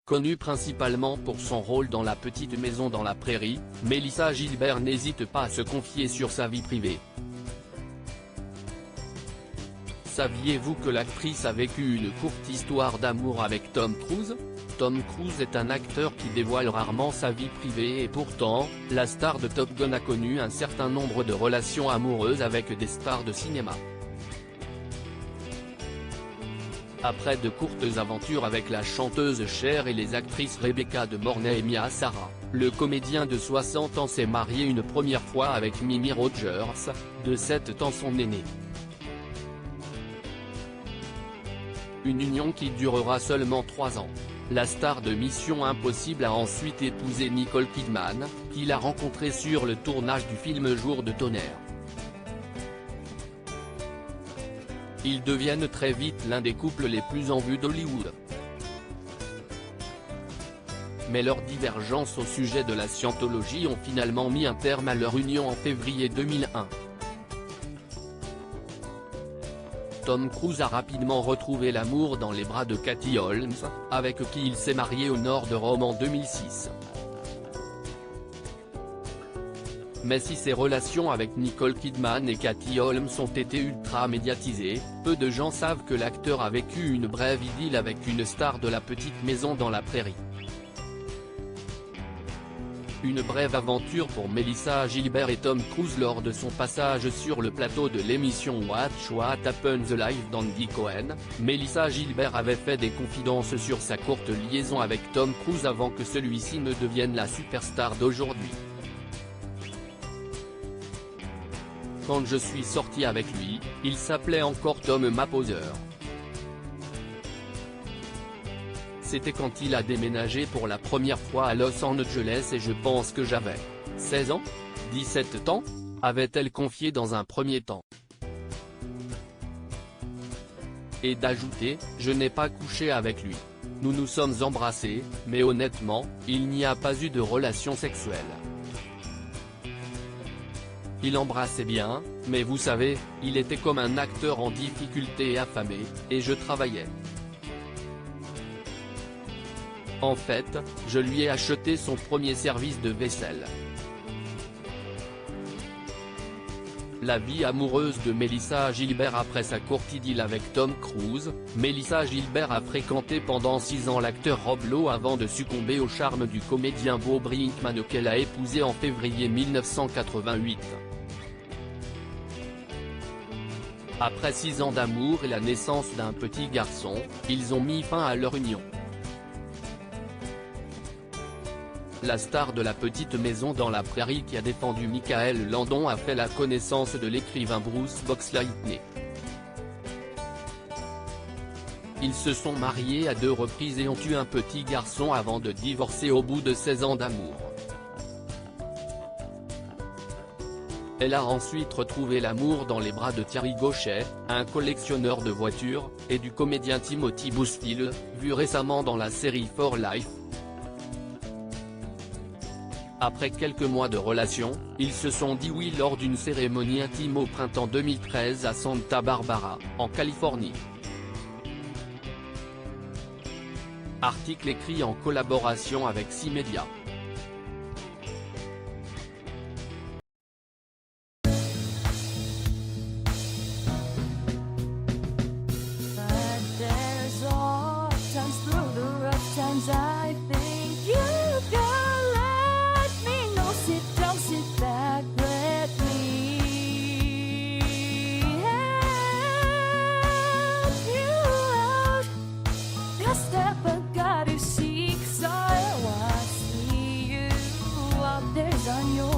Connue principalement pour son rôle dans La Petite Maison dans la Prairie, Mélissa Gilbert n'hésite pas à se confier sur sa vie privée. Saviez-vous que l'actrice a vécu une courte histoire d'amour avec Tom Cruise? Tom Cruise est un acteur qui dévoile rarement sa vie privée et pourtant, la star de Top Gun a connu un certain nombre de relations amoureuses avec des stars de cinéma. Après de courtes aventures avec la chanteuse Cher et les actrices Rebecca De Mornay et Mia Sara, le comédien de 60 ans s'est marié une première fois avec Mimi Rogers, de 7 ans son aînée. Une union qui durera seulement 3 ans. La star de Mission Impossible a ensuite épousé Nicole Kidman, qu'il a rencontrée sur le tournage du film Jour de tonnerre. Ils deviennent très vite l'un des couples les plus en vue d'Hollywood. Mais leurs divergences au sujet de la scientologie ont finalement mis un terme à leur union en février 2001. Tom Cruise a rapidement retrouvé l'amour dans les bras de Katie Holmes, avec qui il s'est marié au nord de Rome en 2006. Mais si ses relations avec Nicole Kidman et Katie Holmes ont été ultra médiatisées, peu de gens savent que l'acteur a vécu une brève idylle avec une star de La Petite Maison dans la Prairie. Une brève aventure pour Mélissa Gilbert et Tom Cruise lors de son passage sur le plateau de l'émission Watch What Happens Live d'Andy Cohen. Mélissa Gilbert avait fait des confidences sur sa courte liaison avec Tom Cruise avant que celui-ci ne devienne la superstar d'aujourd'hui. Quand je suis sorti avec lui, il s'appelait encore Tom Maposer. C'était quand il a déménagé pour la première fois à Los Angeles et je pense que j'avais 16 ans, 17 ans, avait-elle confié dans un premier temps. Et d'ajouter, je n'ai pas couché avec lui. Nous nous sommes embrassés, mais honnêtement, il n'y a pas eu de relation sexuelle. Il embrassait bien, mais vous savez, il était comme un acteur en difficulté et affamé, et je travaillais. En fait, je lui ai acheté son premier service de vaisselle. La vie amoureuse de Mélissa Gilbert après sa courte idylle avec Tom Cruise. Mélissa Gilbert a fréquenté pendant 6 ans l'acteur Rob Lowe avant de succomber au charme du comédien Bo Brinkman qu'elle a épousé en février 1988. Après 6 ans d'amour et la naissance d'un petit garçon, ils ont mis fin à leur union. La star de La Petite Maison dans la Prairie qui a défendu Michael Landon a fait la connaissance de l'écrivain Bruce Boxleitner. Ils se sont mariés à 2 reprises et ont eu un petit garçon avant de divorcer au bout de 16 ans d'amour. Elle a ensuite retrouvé l'amour dans les bras de Thierry Gauchet, un collectionneur de voitures, et du comédien Timothy Busfield, vu récemment dans la série For Life. Après quelques mois de relation, ils se sont dit oui lors d'une cérémonie intime au printemps 2013 à Santa Barbara, en Californie. Article écrit en collaboration avec 6 médias. On your